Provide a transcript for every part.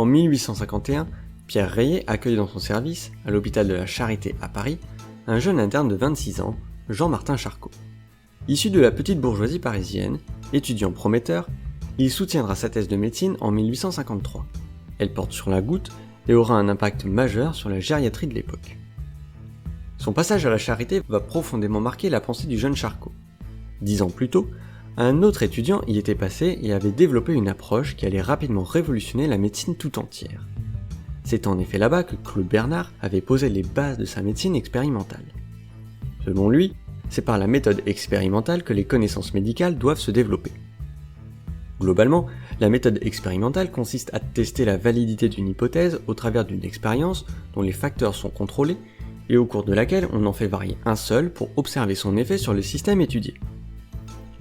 En 1851, Pierre Rayet accueille dans son service, à l'hôpital de la Charité à Paris, un jeune interne de 26 ans, Jean-Martin Charcot. Issu de la petite bourgeoisie parisienne, étudiant prometteur, il soutiendra sa thèse de médecine en 1853. Elle porte sur la goutte et aura un impact majeur sur la gériatrie de l'époque. Son passage à la Charité va profondément marquer la pensée du jeune Charcot. 10 ans plus tôt, un autre étudiant y était passé et avait développé une approche qui allait rapidement révolutionner la médecine tout entière. C'est en effet là-bas que Claude Bernard avait posé les bases de sa médecine expérimentale. Selon lui, c'est par la méthode expérimentale que les connaissances médicales doivent se développer. Globalement, la méthode expérimentale consiste à tester la validité d'une hypothèse au travers d'une expérience dont les facteurs sont contrôlés et au cours de laquelle on en fait varier un seul pour observer son effet sur le système étudié.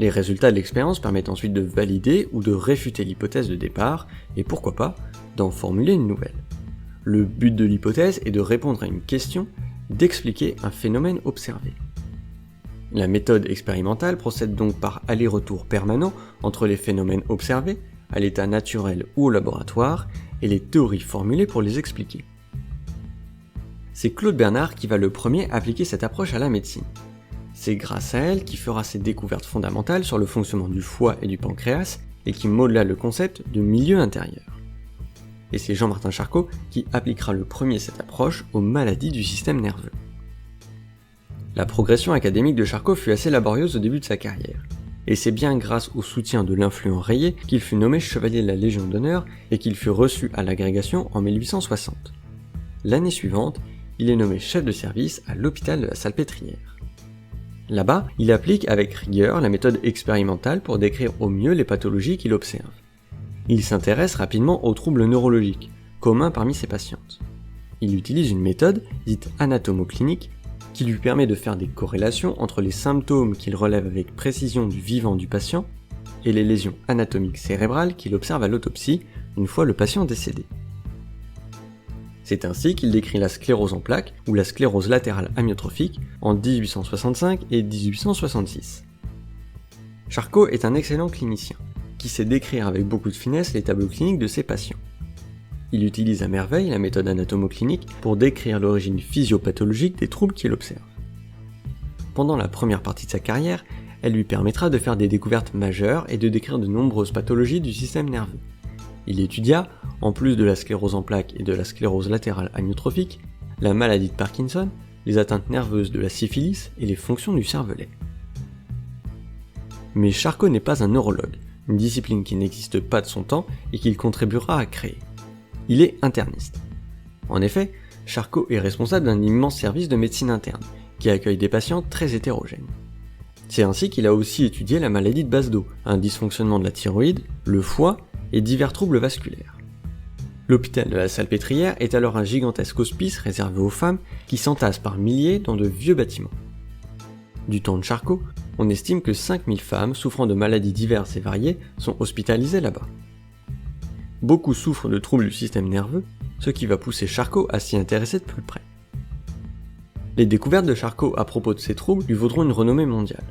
Les résultats de l'expérience permettent ensuite de valider ou de réfuter l'hypothèse de départ et pourquoi pas, d'en formuler une nouvelle. Le but de l'hypothèse est de répondre à une question, d'expliquer un phénomène observé. La méthode expérimentale procède donc par aller-retour permanent entre les phénomènes observés, à l'état naturel ou au laboratoire, et les théories formulées pour les expliquer. C'est Claude Bernard qui va le premier appliquer cette approche à la médecine. C'est grâce à elle qu'il fera ses découvertes fondamentales sur le fonctionnement du foie et du pancréas et qui modela le concept de milieu intérieur. Et c'est Jean-Martin Charcot qui appliquera le premier cette approche aux maladies du système nerveux. La progression académique de Charcot fut assez laborieuse au début de sa carrière, et c'est bien grâce au soutien de l'influent Rayet qu'il fut nommé chevalier de la Légion d'honneur et qu'il fut reçu à l'agrégation en 1860. L'année suivante, il est nommé chef de service à l'hôpital de la Salpêtrière. Là-bas, il applique avec rigueur la méthode expérimentale pour décrire au mieux les pathologies qu'il observe. Il s'intéresse rapidement aux troubles neurologiques, communs parmi ses patientes. Il utilise une méthode, dite anatomoclinique, qui lui permet de faire des corrélations entre les symptômes qu'il relève avec précision du vivant du patient et les lésions anatomiques cérébrales qu'il observe à l'autopsie une fois le patient décédé. C'est ainsi qu'il décrit la sclérose en plaques ou la sclérose latérale amyotrophique en 1865 et 1866. Charcot est un excellent clinicien, qui sait décrire avec beaucoup de finesse les tableaux cliniques de ses patients. Il utilise à merveille la méthode anatomoclinique pour décrire l'origine physiopathologique des troubles qu'il observe. Pendant la première partie de sa carrière, elle lui permettra de faire des découvertes majeures et de décrire de nombreuses pathologies du système nerveux. Il étudia, en plus de la sclérose en plaques et de la sclérose latérale amyotrophique, la maladie de Parkinson, les atteintes nerveuses de la syphilis et les fonctions du cervelet. Mais Charcot n'est pas un neurologue, une discipline qui n'existe pas de son temps et qu'il contribuera à créer. Il est interniste. En effet, Charcot est responsable d'un immense service de médecine interne, qui accueille des patients très hétérogènes. C'est ainsi qu'il a aussi étudié la maladie de Basedow, un dysfonctionnement de la thyroïde, le foie et divers troubles vasculaires. L'hôpital de la Salpêtrière est alors un gigantesque hospice réservé aux femmes qui s'entassent par milliers dans de vieux bâtiments. Du temps de Charcot, on estime que 5000 femmes souffrant de maladies diverses et variées sont hospitalisées là-bas. Beaucoup souffrent de troubles du système nerveux, ce qui va pousser Charcot à s'y intéresser de plus près. Les découvertes de Charcot à propos de ces troubles lui vaudront une renommée mondiale.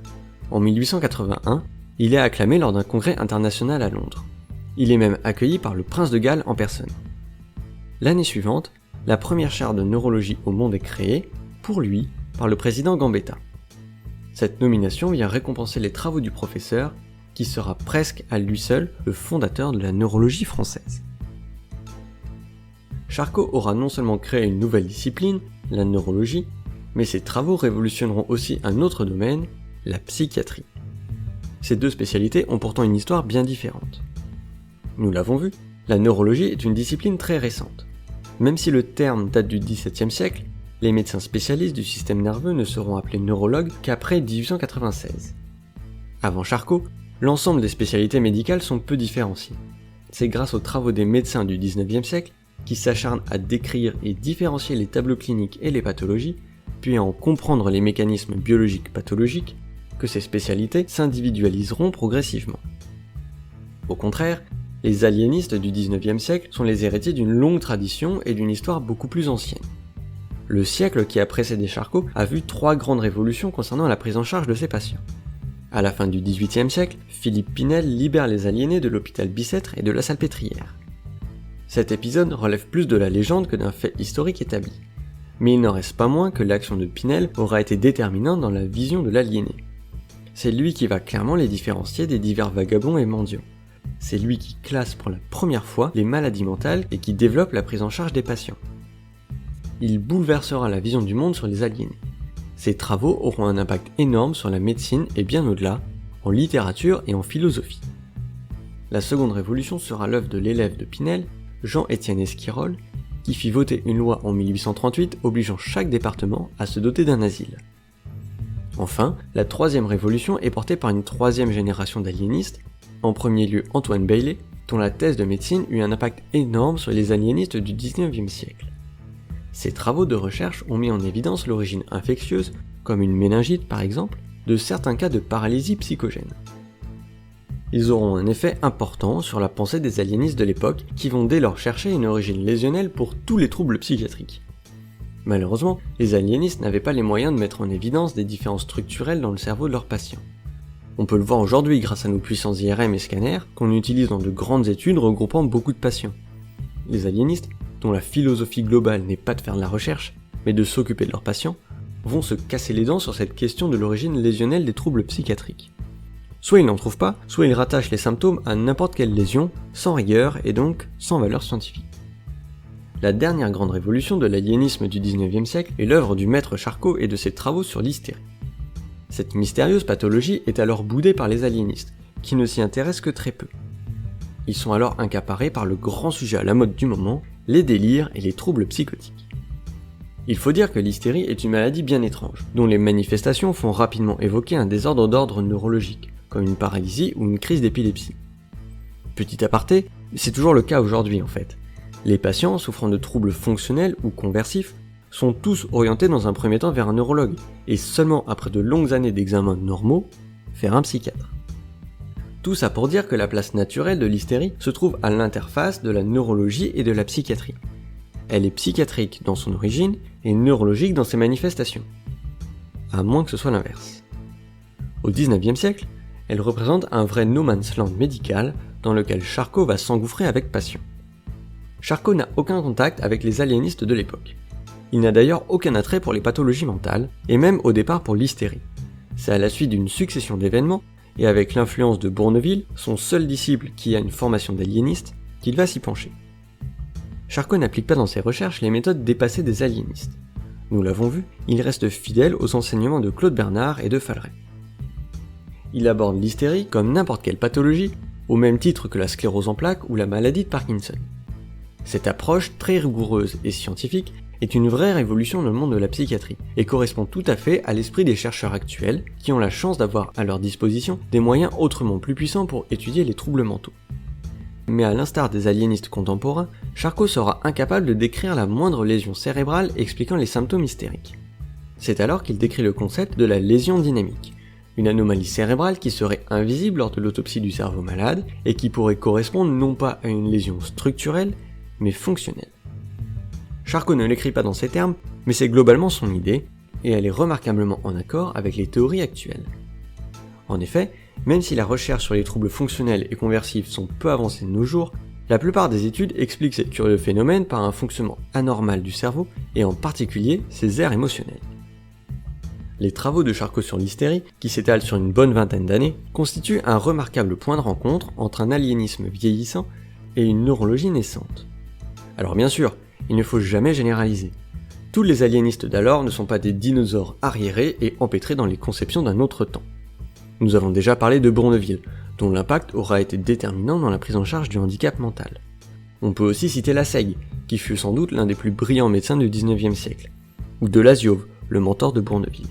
En 1881, il est acclamé lors d'un congrès international à Londres. Il est même accueilli par le prince de Galles en personne. L'année suivante, la première chaire de neurologie au monde est créée, pour lui, par le président Gambetta. Cette nomination vient récompenser les travaux du professeur, qui sera presque à lui seul le fondateur de la neurologie française. Charcot aura non seulement créé une nouvelle discipline, la neurologie, mais ses travaux révolutionneront aussi un autre domaine, la psychiatrie. Ces deux spécialités ont pourtant une histoire bien différente. Nous l'avons vu, la neurologie est une discipline très récente. Même si le terme date du XVIIe siècle, les médecins spécialistes du système nerveux ne seront appelés neurologues qu'après 1896. Avant Charcot, l'ensemble des spécialités médicales sont peu différenciées. C'est grâce aux travaux des médecins du XIXe siècle qui s'acharnent à décrire et différencier les tableaux cliniques et les pathologies, puis à en comprendre les mécanismes biologiques pathologiques, que ces spécialités s'individualiseront progressivement. Au contraire, les aliénistes du XIXe siècle sont les héritiers d'une longue tradition et d'une histoire beaucoup plus ancienne. le siècle qui a précédé Charcot a vu 3 grandes révolutions concernant la prise en charge de ses patients. À la fin du XVIIIe siècle, Philippe Pinel libère les aliénés de l'hôpital Bicêtre et de la Salpêtrière. Cet épisode relève plus de la légende que d'un fait historique établi. Mais il n'en reste pas moins que l'action de Pinel aura été déterminante dans la vision de l'aliéné. C'est lui qui va clairement les différencier des divers vagabonds et mendiants. C'est lui qui classe pour la première fois les maladies mentales et qui développe la prise en charge des patients. Il bouleversera la vision du monde sur les aliénés. Ses travaux auront un impact énorme sur la médecine et bien au-delà, en littérature et en philosophie. La seconde révolution sera l'œuvre de l'élève de Pinel, Jean-Étienne Esquirol, qui fit voter une loi en 1838 obligeant chaque département à se doter d'un asile. Enfin, la troisième révolution est portée par une troisième génération d'aliénistes, en premier lieu Antoine Bailey, dont la thèse de médecine eut un impact énorme sur les aliénistes du XIXe siècle. Ses travaux de recherche ont mis en évidence l'origine infectieuse, comme une méningite par exemple, de certains cas de paralysie psychogène. Ils auront un effet important sur la pensée des aliénistes de l'époque qui vont dès lors chercher une origine lésionnelle pour tous les troubles psychiatriques. Malheureusement, les aliénistes n'avaient pas les moyens de mettre en évidence des différences structurelles dans le cerveau de leurs patients. On peut le voir aujourd'hui grâce à nos puissants IRM et scanners qu'on utilise dans de grandes études regroupant beaucoup de patients. Les aliénistes, dont la philosophie globale n'est pas de faire de la recherche, mais de s'occuper de leurs patients, vont se casser les dents sur cette question de l'origine lésionnelle des troubles psychiatriques. Soit ils n'en trouvent pas, soit ils rattachent les symptômes à n'importe quelle lésion, sans rigueur et donc sans valeur scientifique. La dernière grande révolution de l'aliénisme du XIXe siècle est l'œuvre du maître Charcot et de ses travaux sur l'hystérie. Cette mystérieuse pathologie est alors boudée par les aliénistes, qui ne s'y intéressent que très peu. Ils sont alors accaparés par le grand sujet à la mode du moment, les délires et les troubles psychotiques. Il faut dire que l'hystérie est une maladie bien étrange, dont les manifestations font rapidement évoquer un désordre d'ordre neurologique, comme une paralysie ou une crise d'épilepsie. Petit aparté, c'est toujours le cas aujourd'hui en fait. Les patients souffrant de troubles fonctionnels ou conversifs sont tous orientés dans un premier temps vers un neurologue, et seulement après de longues années d'examens normaux, vers un psychiatre. Tout ça pour dire que la place naturelle de l'hystérie se trouve à l'interface de la neurologie et de la psychiatrie. Elle est psychiatrique dans son origine et neurologique dans ses manifestations. À moins que ce soit l'inverse. Au XIXe siècle, elle représente un vrai no man's land médical dans lequel Charcot va s'engouffrer avec passion. Charcot n'a aucun contact avec les aliénistes de l'époque. Il n'a d'ailleurs aucun attrait pour les pathologies mentales, et même au départ pour l'hystérie. C'est à la suite d'une succession d'événements, et avec l'influence de Bourneville, son seul disciple qui a une formation d'aliéniste, qu'il va s'y pencher. Charcot n'applique pas dans ses recherches les méthodes dépassées des aliénistes. Nous l'avons vu, il reste fidèle aux enseignements de Claude Bernard et de Falleret. Il aborde l'hystérie comme n'importe quelle pathologie, au même titre que la sclérose en plaques ou la maladie de Parkinson. Cette approche très rigoureuse et scientifique est une vraie révolution dans le monde de la psychiatrie et correspond tout à fait à l'esprit des chercheurs actuels qui ont la chance d'avoir à leur disposition des moyens autrement plus puissants pour étudier les troubles mentaux. Mais à l'instar des aliénistes contemporains, Charcot sera incapable de décrire la moindre lésion cérébrale expliquant les symptômes hystériques. C'est alors qu'il décrit le concept de la lésion dynamique, une anomalie cérébrale qui serait invisible lors de l'autopsie du cerveau malade et qui pourrait correspondre non pas à une lésion structurelle, mais fonctionnelle. Charcot ne l'écrit pas dans ces termes, mais c'est globalement son idée, et elle est remarquablement en accord avec les théories actuelles. En effet, même si la recherche sur les troubles fonctionnels et conversifs sont peu avancées de nos jours, la plupart des études expliquent ces curieux phénomènes par un fonctionnement anormal du cerveau, et en particulier ses aires émotionnelles. Les travaux de Charcot sur l'hystérie, qui s'étalent sur une bonne vingtaine d'années, constituent un remarquable point de rencontre entre un aliénisme vieillissant et une neurologie naissante. Alors bien sûr, il ne faut jamais généraliser. Tous les aliénistes d'alors ne sont pas des dinosaures arriérés et empêtrés dans les conceptions d'un autre temps. Nous avons déjà parlé de Bourneville, dont l'impact aura été déterminant dans la prise en charge du handicap mental. On peut aussi citer Lassagne, qui fut sans doute l'un des plus brillants médecins du XIXe siècle, ou Delaziove, le mentor de Bourneville.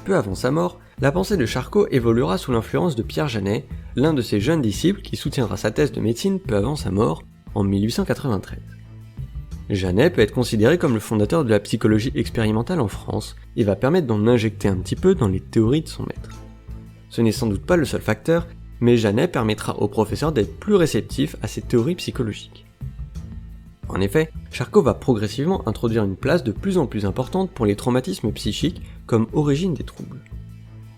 Peu avant sa mort, la pensée de Charcot évoluera sous l'influence de Pierre Janet, l'un de ses jeunes disciples qui soutiendra sa thèse de médecine peu avant sa mort, en 1893. Janet peut être considéré comme le fondateur de la psychologie expérimentale en France et va permettre d'en injecter un petit peu dans les théories de son maître. Ce n'est sans doute pas le seul facteur, mais Janet permettra aux professeurs d'être plus réceptifs à ces théories psychologiques. En effet, Charcot va progressivement introduire une place de plus en plus importante pour les traumatismes psychiques comme origine des troubles.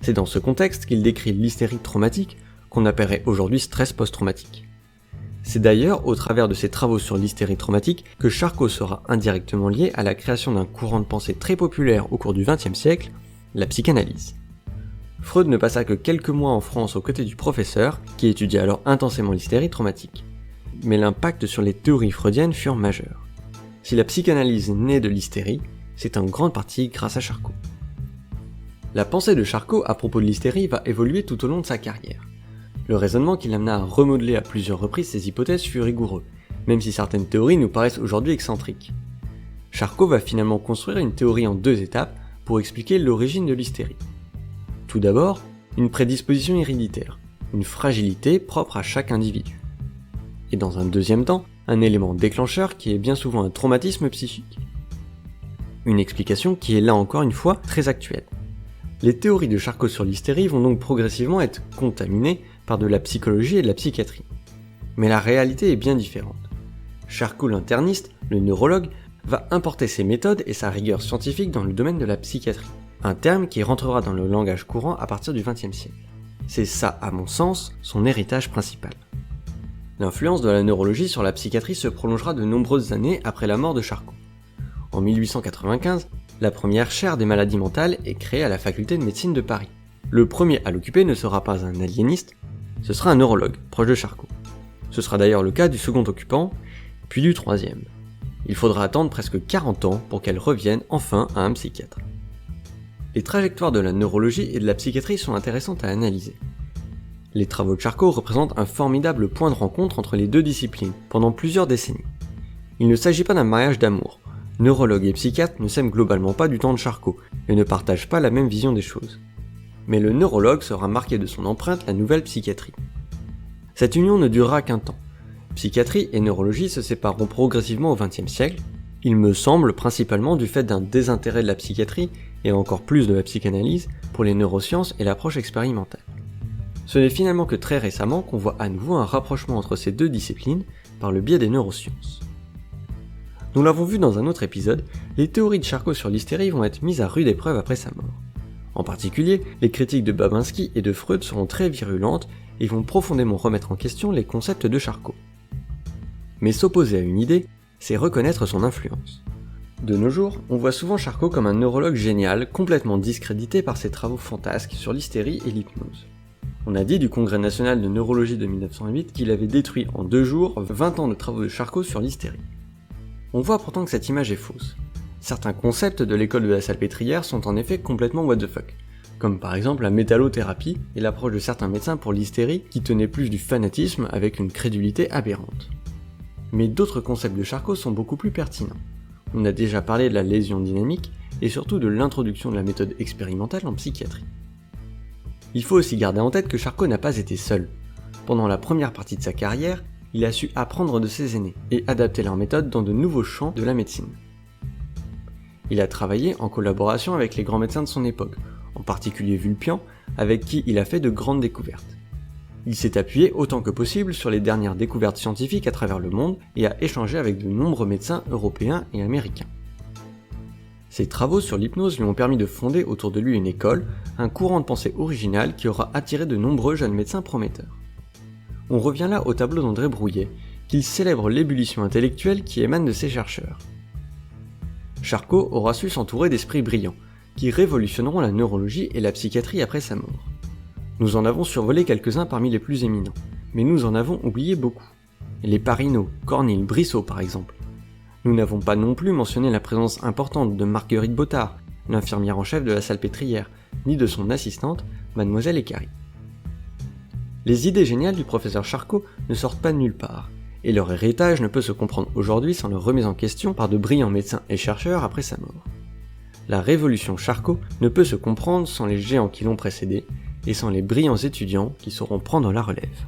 C'est dans ce contexte qu'il décrit l'hystérie traumatique, qu'on appellerait aujourd'hui stress post-traumatique. C'est d'ailleurs au travers de ses travaux sur l'hystérie traumatique que Charcot sera indirectement lié à la création d'un courant de pensée très populaire au cours du XXe siècle, la psychanalyse. Freud ne passa que quelques mois en France aux côtés du professeur, qui étudiait alors intensément l'hystérie traumatique. Mais l'impact sur les théories freudiennes furent majeurs. Si la psychanalyse naît de l'hystérie, c'est en grande partie grâce à Charcot. La pensée de Charcot à propos de l'hystérie va évoluer tout au long de sa carrière. Le raisonnement qui l'amena à remodeler à plusieurs reprises ses hypothèses fut rigoureux, même si certaines théories nous paraissent aujourd'hui excentriques. Charcot va finalement construire une théorie en 2 étapes pour expliquer l'origine de l'hystérie. Tout d'abord, une prédisposition héréditaire, une fragilité propre à chaque individu. Et dans un deuxième temps, un élément déclencheur qui est bien souvent un traumatisme psychique. Une explication qui est là encore une fois très actuelle. Les théories de Charcot sur l'hystérie vont donc progressivement être contaminées par de la psychologie et de la psychiatrie. Mais la réalité est bien différente. Charcot l'interniste, le neurologue, va importer ses méthodes et sa rigueur scientifique dans le domaine de la psychiatrie, un terme qui rentrera dans le langage courant à partir du XXe siècle. C'est ça, à mon sens, son héritage principal. L'influence de la neurologie sur la psychiatrie se prolongera de nombreuses années après la mort de Charcot. En 1895, la première chaire des maladies mentales est créée à la faculté de médecine de Paris. Le premier à l'occuper ne sera pas un aliéniste, ce sera un neurologue, proche de Charcot. Ce sera d'ailleurs le cas du second occupant, puis du troisième. Il faudra attendre presque 40 ans pour qu'elle revienne enfin à un psychiatre. Les trajectoires de la neurologie et de la psychiatrie sont intéressantes à analyser. Les travaux de Charcot représentent un formidable point de rencontre entre les deux disciplines, pendant plusieurs décennies. Il ne s'agit pas d'un mariage d'amour. Neurologue et psychiatre ne s'aiment globalement pas du temps de Charcot, et ne partagent pas la même vision des choses. Mais le neurologue sera marqué de son empreinte la nouvelle psychiatrie. Cette union ne durera qu'un temps. Psychiatrie et neurologie se sépareront progressivement au XXe siècle, il me semble principalement du fait d'un désintérêt de la psychiatrie, et encore plus de la psychanalyse, pour les neurosciences et l'approche expérimentale. Ce n'est finalement que très récemment qu'on voit à nouveau un rapprochement entre ces deux disciplines par le biais des neurosciences. Nous l'avons vu dans un autre épisode, les théories de Charcot sur l'hystérie vont être mises à rude épreuve après sa mort. En particulier, les critiques de Babinski et de Freud seront très virulentes et vont profondément remettre en question les concepts de Charcot. Mais s'opposer à une idée, c'est reconnaître son influence. De nos jours, on voit souvent Charcot comme un neurologue génial, complètement discrédité par ses travaux fantasques sur l'hystérie et l'hypnose. On a dit du Congrès national de neurologie de 1908 qu'il avait détruit en 2 jours 20 ans de travaux de Charcot sur l'hystérie. On voit pourtant que cette image est fausse. Certains concepts de l'école de la Salpêtrière sont en effet complètement what the fuck, comme par exemple la métallothérapie et l'approche de certains médecins pour l'hystérie qui tenaient plus du fanatisme avec une crédulité aberrante. Mais d'autres concepts de Charcot sont beaucoup plus pertinents. On a déjà parlé de la lésion dynamique et surtout de l'introduction de la méthode expérimentale en psychiatrie. Il faut aussi garder en tête que Charcot n'a pas été seul. Pendant la première partie de sa carrière, il a su apprendre de ses aînés et adapter leurs méthodes dans de nouveaux champs de la médecine. Il a travaillé en collaboration avec les grands médecins de son époque, en particulier Vulpian, avec qui il a fait de grandes découvertes. Il s'est appuyé autant que possible sur les dernières découvertes scientifiques à travers le monde et a échangé avec de nombreux médecins européens et américains. Ses travaux sur l'hypnose lui ont permis de fonder autour de lui une école, un courant de pensée original qui aura attiré de nombreux jeunes médecins prometteurs. On revient là au tableau d'André Brouillet, qu'il célèbre l'ébullition intellectuelle qui émane de ces chercheurs. Charcot aura su s'entourer d'esprits brillants, qui révolutionneront la neurologie et la psychiatrie après sa mort. Nous en avons survolé quelques-uns parmi les plus éminents, mais nous en avons oublié beaucoup. Les Parinaud, Cornille, Brissot par exemple. Nous n'avons pas non plus mentionné la présence importante de Marguerite Bottard, l'infirmière en chef de la Salpêtrière, ni de son assistante, Mademoiselle Écary. Les idées géniales du professeur Charcot ne sortent pas de nulle part, et leur héritage ne peut se comprendre aujourd'hui sans leur remise en question par de brillants médecins et chercheurs après sa mort. La révolution Charcot ne peut se comprendre sans les géants qui l'ont précédé, et sans les brillants étudiants qui sauront prendre la relève.